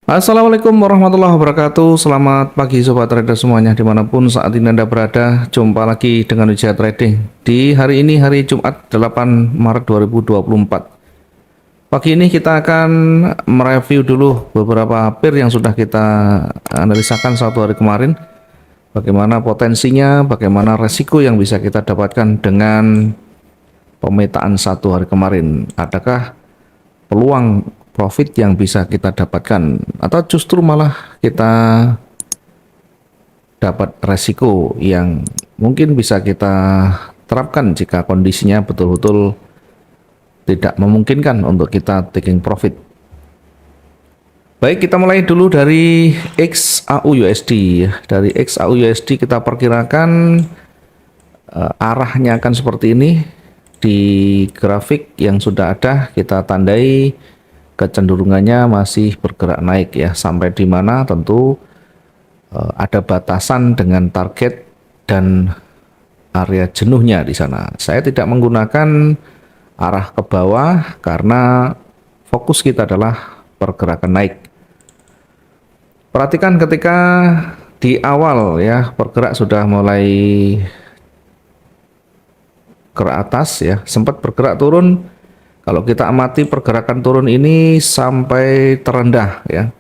Assalamualaikum warahmatullahi wabarakatuh. Selamat pagi sobat trader semuanya dimanapun saat ini Anda berada. Jumpa lagi dengan Wijaya Trading di hari ini, hari Jumat 8 Maret 2024. Pagi ini kita akan mereview dulu beberapa pair yang sudah kita analisakan satu hari kemarin. Bagaimana potensinya, bagaimana resiko yang bisa kita dapatkan dengan pemetaan satu hari kemarin. Adakah peluang profit yang bisa kita dapatkan atau justru malah kita dapat resiko yang mungkin bisa kita terapkan jika kondisinya betul-betul tidak memungkinkan untuk kita taking profit. Baik, kita mulai dulu dari XAU-USD. Dari XAU-USD kita perkirakan arahnya akan seperti ini. Di grafik yang sudah ada kita tandai kecenderungannya masih bergerak naik ya, sampai di mana tentu ada batasan dengan target dan area jenuhnya di sana. Saya tidak menggunakan arah ke bawah karena fokus kita adalah pergerakan naik. Perhatikan ketika di awal ya bergerak sudah mulai ke atas ya, sempat bergerak turun. Kalau kita amati pergerakan turun ini sampai terendah ya.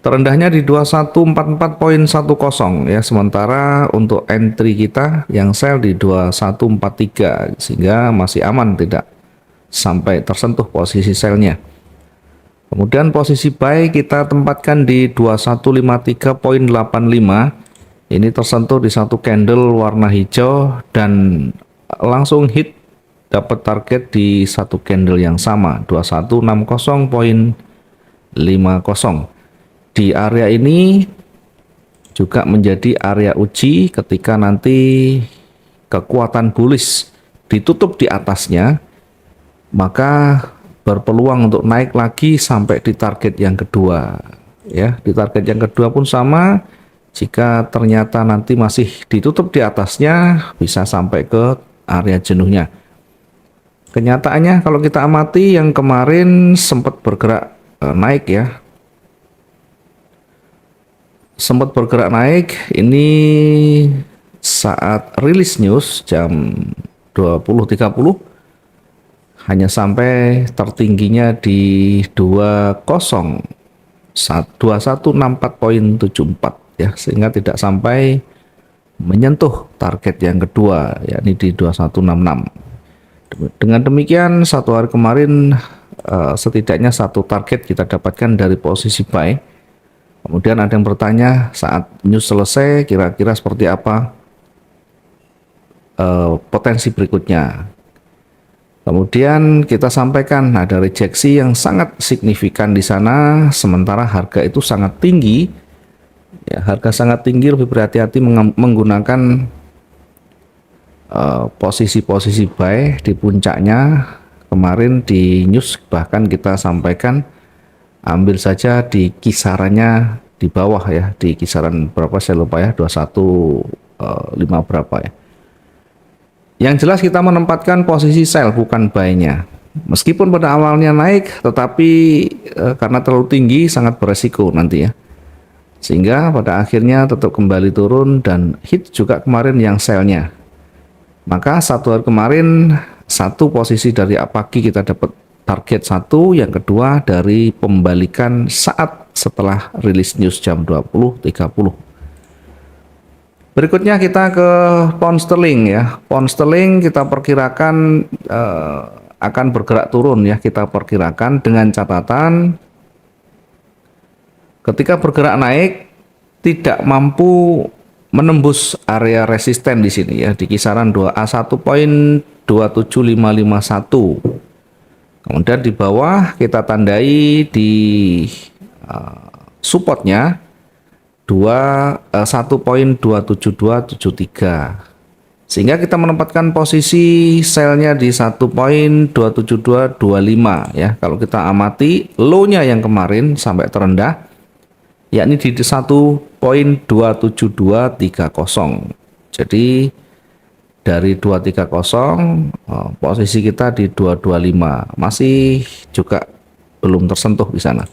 Terendahnya di 2144.10 ya, sementara untuk entry kita yang sell di 2143 sehingga masih aman, tidak sampai tersentuh posisi sellnya. Kemudian posisi buy kita tempatkan di 2153.85. Ini tersentuh di satu candle warna hijau dan langsung hit dapat target di satu candle yang sama 2160.50. Di area ini juga menjadi area uji ketika nanti kekuatan bullish ditutup di atasnya, maka berpeluang untuk naik lagi sampai di target yang kedua ya. Di target yang kedua pun sama, jika ternyata nanti masih ditutup di atasnya bisa sampai ke area jenuhnya. Kenyataannya kalau kita amati yang kemarin sempat bergerak naik ya, sempat bergerak naik ini saat rilis news jam 20.30, hanya sampai tertingginya di 2164 ya, sehingga tidak sampai menyentuh target yang kedua yakni di 2166. Dengan demikian satu hari kemarin setidaknya satu target kita dapatkan dari posisi buy. Kemudian ada yang bertanya saat news selesai kira-kira seperti apa potensi berikutnya. Kemudian kita sampaikan ada rejeksi yang sangat signifikan di sana, sementara harga itu sangat tinggi. Ya, harga sangat tinggi, lebih berhati-hati menggunakan posisi-posisi buy di puncaknya. Kemarin di news bahkan kita sampaikan ambil saja di kisarannya di bawah ya, di kisaran berapa saya lupa ya, 21.5 berapa ya. Yang jelas kita menempatkan posisi sell bukan buy-nya. Meskipun pada awalnya naik, tetapi karena terlalu tinggi sangat beresiko nanti ya, sehingga pada akhirnya tetap kembali turun dan hit juga kemarin yang sell-nya. Maka satu hari kemarin satu posisi dari pagi kita dapat target satu, yang kedua dari pembalikan saat setelah rilis news jam 20.30. Berikutnya kita ke pound sterling ya. Pound sterling kita perkirakan akan bergerak turun ya, kita perkirakan dengan catatan ketika bergerak naik tidak mampu menembus area resisten di sini ya, di kisaran 2A1.27551. Kemudian di bawah kita tandai di supportnya 1.27273, sehingga kita menempatkan posisi sellnya di 1.27225 ya. Kalau kita amati low-nya yang kemarin sampai terendah yakni di 1.27230. Jadi dari 230 posisi kita di 225 masih juga belum tersentuh di sana.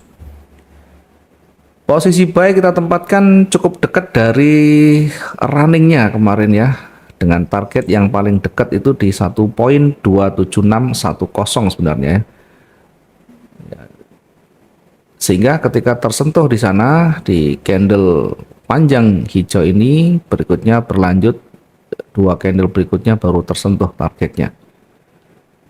Posisi buy kita tempatkan cukup dekat dari runningnya kemarin ya, dengan target yang paling dekat itu di 1.27610 sebenarnya ya. Sehingga ketika tersentuh di sana di candle panjang hijau ini, berikutnya berlanjut dua candle berikutnya baru tersentuh targetnya.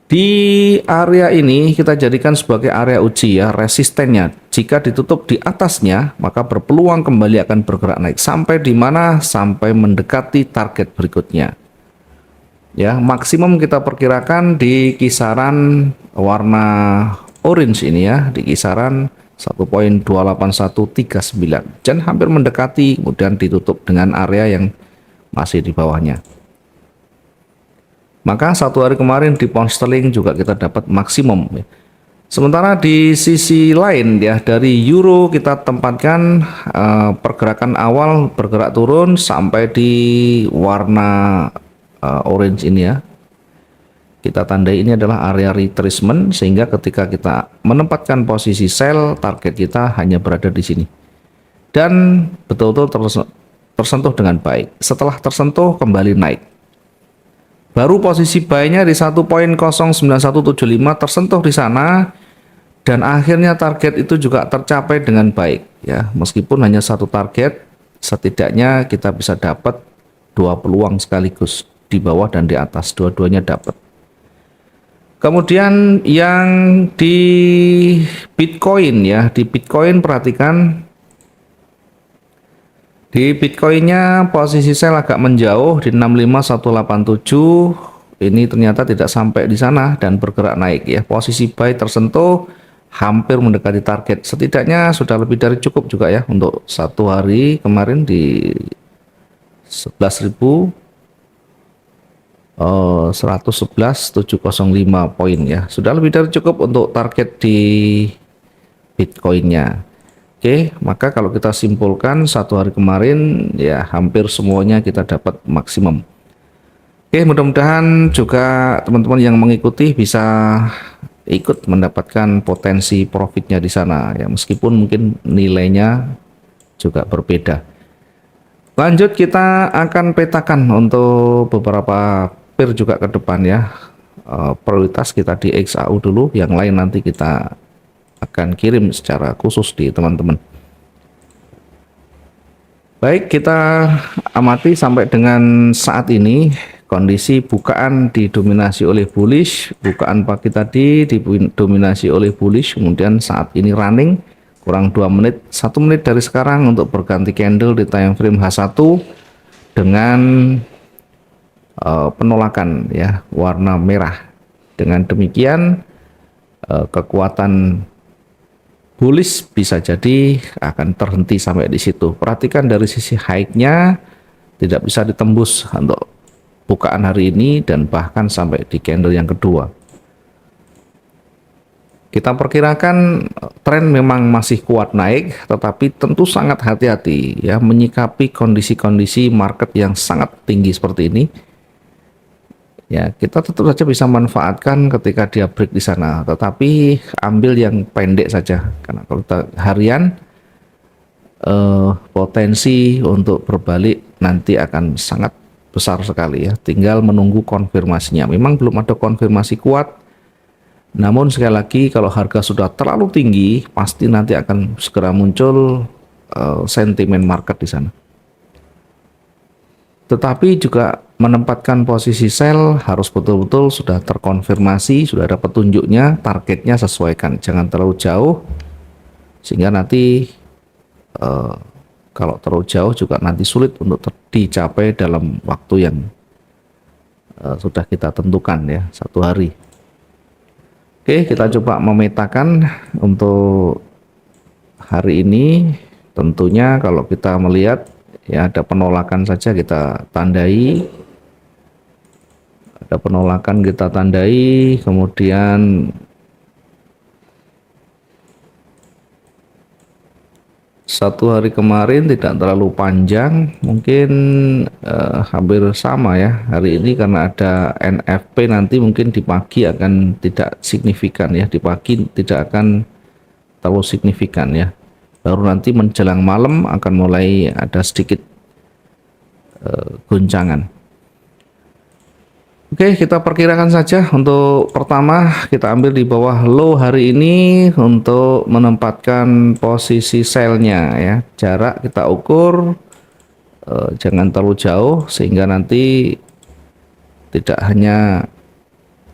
Di area ini kita jadikan sebagai area uji ya, resistennya. Jika ditutup di atasnya, maka berpeluang kembali akan bergerak naik sampai di mana? Sampai mendekati target berikutnya. Ya, maksimum kita perkirakan di kisaran warna orange ini ya, di kisaran 1.28139 dan hampir mendekati, kemudian ditutup dengan area yang masih di bawahnya. Maka satu hari kemarin di pound sterling juga kita dapat maksimum. Sementara di sisi lain ya, dari euro kita tempatkan pergerakan awal bergerak turun sampai di warna orange ini ya. Kita tandai ini adalah area retracement, sehingga ketika kita menempatkan posisi sell, target kita hanya berada di sini. Dan betul-betul tersentuh dengan baik. Setelah tersentuh kembali naik. Baru posisi buy-nya di 1.09175 tersentuh di sana dan akhirnya target itu juga tercapai dengan baik ya. Meskipun hanya satu target, setidaknya kita bisa dapat dua peluang sekaligus, di bawah dan di atas, dua-duanya dapat. Kemudian yang di Bitcoin ya, di Bitcoin perhatikan. Di Bitcoinnya posisi sell agak menjauh di 65187. Ini ternyata tidak sampai di sana dan bergerak naik ya. Posisi buy tersentuh hampir mendekati target. Setidaknya sudah lebih dari cukup juga ya untuk satu hari kemarin di 11.111.705 poin ya. Sudah lebih dari cukup untuk target di Bitcoinnya. Oke, maka kalau kita simpulkan satu hari kemarin ya hampir semuanya kita dapat maksimum. Oke, mudah-mudahan juga teman-teman yang mengikuti bisa ikut mendapatkan potensi profitnya di sana ya, meskipun mungkin nilainya juga berbeda. Lanjut kita akan petakan untuk beberapa pair juga ke depan ya. Prioritas kita di XAU dulu, yang lain nanti kita akan kirim secara khusus di teman-teman. Baik, kita amati sampai dengan saat ini kondisi bukaan didominasi oleh bullish. Bukaan pagi tadi didominasi oleh bullish, kemudian saat ini running kurang 2 menit, 1 menit dari sekarang untuk berganti candle di time frame H1 dengan penolakan ya warna merah. Dengan demikian kekuatan bullish bisa jadi akan terhenti sampai di situ. Perhatikan dari sisi high-nya tidak bisa ditembus untuk bukaan hari ini dan bahkan sampai di candle yang kedua. Kita perkirakan tren memang masih kuat naik, tetapi tentu sangat hati-hati ya menyikapi kondisi-kondisi market yang sangat tinggi seperti ini. Ya, kita tentu saja bisa manfaatkan ketika dia break di sana, tetapi ambil yang pendek saja, karena kalau kita harian potensi untuk berbalik nanti akan sangat besar sekali ya. Tinggal menunggu konfirmasinya. Memang belum ada konfirmasi kuat, namun sekali lagi kalau harga sudah terlalu tinggi pasti nanti akan segera muncul sentimen market di sana. Tetapi juga menempatkan posisi sell harus betul-betul sudah terkonfirmasi, sudah ada petunjuknya, targetnya sesuaikan, jangan terlalu jauh sehingga nanti kalau terlalu jauh juga nanti sulit untuk dicapai dalam waktu yang sudah kita tentukan ya, satu hari. Oke, kita coba memetakan untuk hari ini. Tentunya kalau kita melihat ya ada penolakan saja kita tandai, ada penolakan kita tandai, kemudian satu hari kemarin tidak terlalu panjang, mungkin hampir sama ya hari ini karena ada NFP, nanti mungkin di pagi akan tidak signifikan ya, di pagi tidak akan terlalu signifikan ya. Baru nanti menjelang malam akan mulai ada sedikit guncangan. Oke, kita perkirakan saja untuk pertama kita ambil di bawah low hari ini untuk menempatkan posisi selnya ya. Jarak kita ukur jangan terlalu jauh sehingga nanti tidak hanya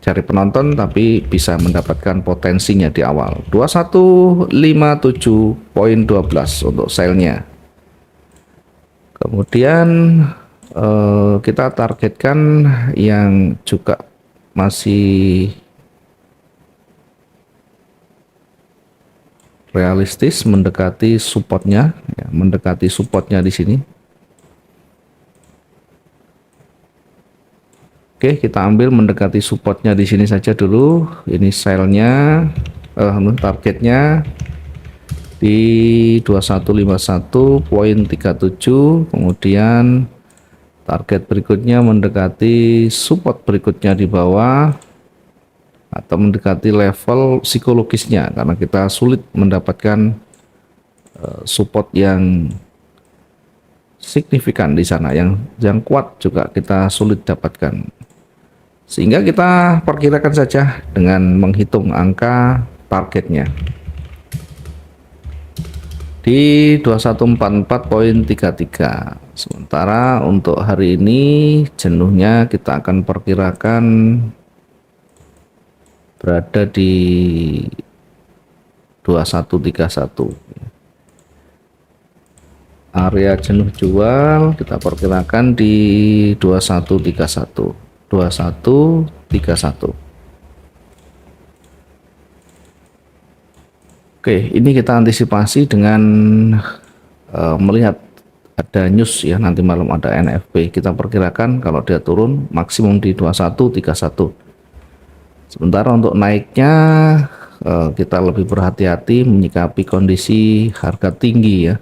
cari penonton tapi bisa mendapatkan potensinya di awal. 2157.12 untuk selnya. Kemudian kita targetkan yang juga masih realistis mendekati supportnya ya, mendekati supportnya di sini. Oke, kita ambil mendekati supportnya di sini saja dulu. Ini selnya targetnya di 2151.37, kemudian target berikutnya mendekati support berikutnya di bawah atau mendekati level psikologisnya karena kita sulit mendapatkan support yang signifikan di sana, yang kuat juga kita sulit dapatkan, sehingga kita perkirakan saja dengan menghitung angka targetnya di 2144.33. Sementara untuk hari ini jenuhnya kita akan perkirakan berada di 2131. Area jenuh jual kita perkirakan di 2131. Oke, ini kita antisipasi dengan melihat ada news ya, nanti malam ada NFP. Kita perkirakan kalau dia turun maksimum di 2131. Sementara untuk naiknya kita lebih berhati-hati menyikapi kondisi harga tinggi ya.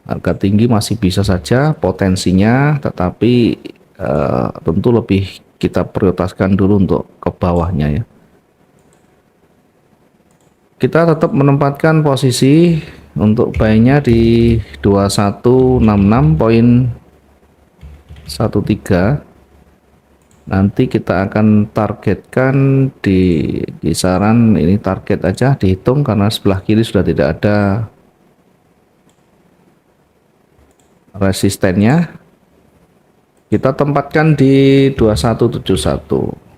Harga tinggi masih bisa saja potensinya, tetapi tentu lebih kita prioritaskan dulu untuk ke bawahnya ya. Kita tetap menempatkan posisi untuk buy-nya di 2166.13. Nanti kita akan targetkan di kisaran ini, target aja dihitung karena sebelah kiri sudah tidak ada resistennya. Kita tempatkan di 2171.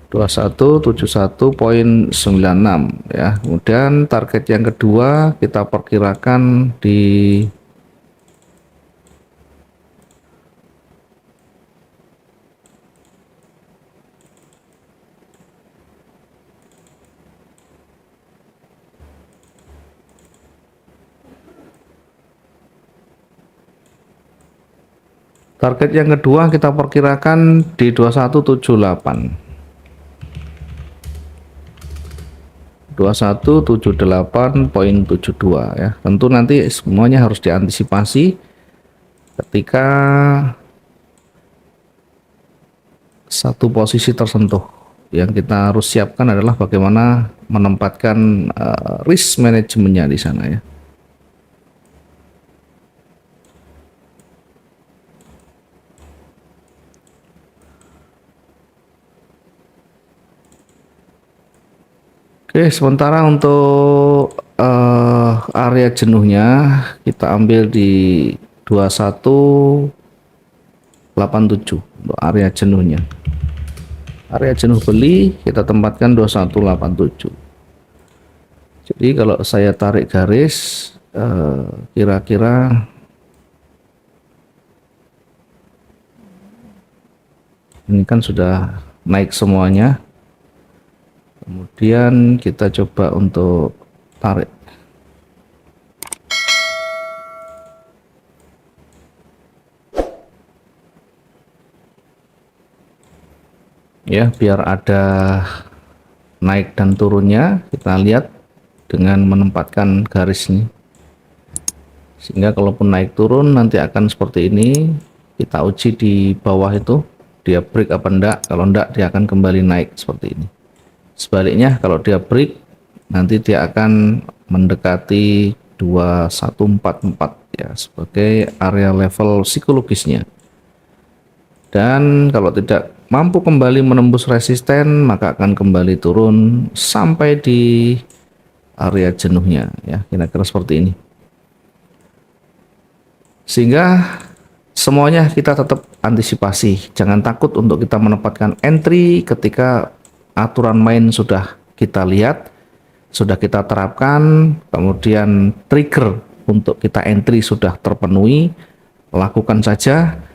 2171.96 ya. Kemudian target yang kedua kita perkirakan di target yang kedua kita perkirakan di 2178. 2178.72 ya. Tentu nanti semuanya harus diantisipasi ketika satu posisi tersentuh. Yang kita harus siapkan adalah bagaimana menempatkan risk manajemennya di sana ya. Oke, sementara untuk area jenuhnya kita ambil di 2187 untuk area jenuhnya. Area jenuh beli kita tempatkan 2187. Jadi kalau saya tarik garis kira-kira ini kan sudah naik semuanya. Kemudian kita coba untuk tarik ya, biar ada naik dan turunnya. Kita lihat dengan menempatkan garis ini, sehingga kalaupun naik turun nanti akan seperti ini. Kita uji di bawah itu dia break apa enggak. Kalau enggak dia akan kembali naik seperti ini. Sebaliknya kalau dia break, nanti dia akan mendekati 2144 ya sebagai area level psikologisnya. Dan kalau tidak mampu kembali menembus resisten, maka akan kembali turun sampai di area jenuhnya ya, kira-kira seperti ini. Sehingga semuanya kita tetap antisipasi, jangan takut untuk kita menempatkan entry ketika aturan main sudah kita lihat, sudah kita terapkan, kemudian trigger untuk kita entry sudah terpenuhi, lakukan saja.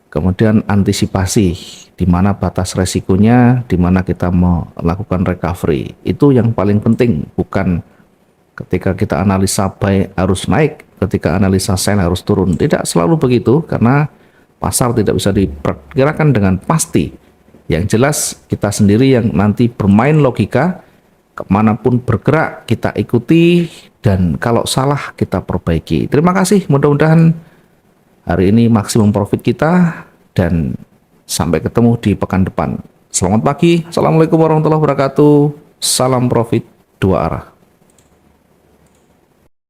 Kemudian antisipasi di mana batas resikonya, di mana kita melakukan recovery. Itu yang paling penting, bukan ketika kita analisa buy harus naik, ketika analisa sell harus turun. Tidak selalu begitu, karena pasar tidak bisa diperkirakan dengan pasti. Yang jelas kita sendiri yang nanti bermain logika, kemanapun bergerak kita ikuti, dan kalau salah kita perbaiki. Terima kasih, mudah-mudahan hari ini maksimum profit kita, dan sampai ketemu di pekan depan. Selamat pagi, assalamualaikum warahmatullahi wabarakatuh, salam profit dua arah.